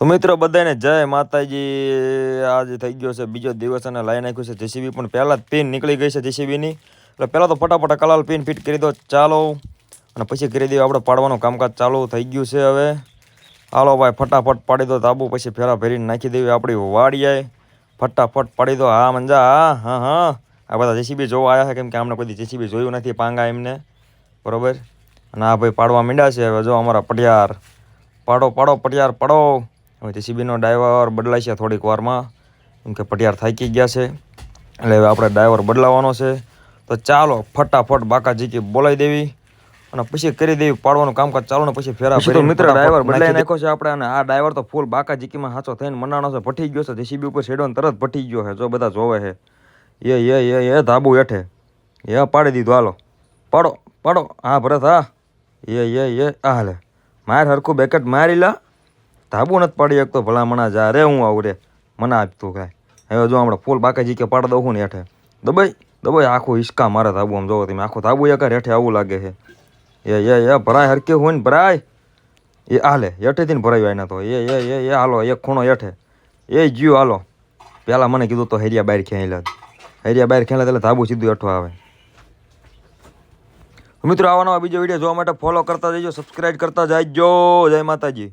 તો મિત્રો બધાને જય માતાજી। આજે થઈ ગયો છે બીજો દિવસ અને લાઈ નાખ્યું છે જેસીબી, પણ પહેલાં જ પિન નીકળી ગઈ છે જેસીબીની, એટલે પહેલાં તો ફટાફટ કલાલ પિન ફિટ કરી દો ચાલો, અને પછી કરી દઈએ આપણે પાડવાનું કામકાજ ચાલુ થઈ ગયું છે। હવે હાલો ભાઈ ફટાફટ પાડી દો તાબુ, પછી ફેરા ફેરીને નાખી દેવી આપણી વાડીએ, ફટાફટ પાડી દો। હા મંજા, હા હા આ બધા જેસીબી જોવા આવ્યા છે, કેમ કે અમને કોઈ જેસીબી જોયું નથી પાંગા એમને, બરોબર। અને આ ભાઈ પાડવા માંડ્યા છે। હવે જો અમારા પટિયાર પાડો પાડો પટિયાર પાડો। હવે જેસીબીનો ડ્રાઈવર બદલાય છે થોડીક વારમાં, કેમ કે પટિયાર થાકી ગયા છે, એટલે હવે આપણે ડ્રાઈવર બદલાવાનો છે। તો ચાલો ફટાફટ બાકાજીકી બોલાવી દેવી અને પછી કરી દેવી પાડવાનું કામકાજ ચાલુ, ને પછી ફેરા ફેરી મિત્ર ડ્રાઈવર બદલાઈ નાખ્યો છે આપણે। અને આ ડ્રાઈવર તો ફૂલ બાકાજીકીમાં સાચો થઈને મનાણો છે, ભઠી ગયો છે જેસીબી ઉપર છેડો તરત ભઠી ગયો છે, જો બધા જોવે છે। એ ધાબુ હેઠે એ પાડી દીધું, હાલો પાડો પાડો। હા ભરત હા, એ આ લે માર હરખું બેકેટ મારી લા, ધાબુ નથી પાડી એક તો ભલા મણા જા રે, હું આવું રે મને આપતું કાંઈ। હવે જો હમણાં ફૂલ બાકાજી કે પાડી દઉં ને હેઠે દબાઈ દબાઈ આખું હિસકા મારે ધાબુ, આમ જોવો તમે આખું ધાબુ એક હેઠે આવું લાગે છે। એ ભરાય હરકે હોય ને ભરાય, એ હાલે હેઠેથી ને ભરાયું એના તો એ હાલો એક ખૂણો હેઠે એ જ્યું હાલો। પહેલાં મને કીધું તો હેરિયા બહાર ખેંચેલા, હેરિયા બહાર ખેંચેલા એટલે ધાબુ સીધું હેઠું આવે। મિત્રો આવાનો બીજો વિડીયો જોવા માટે ફોલો કરતા જઈજો, સબસ્ક્રાઈબ કરતા જઈજો। જય માતાજી।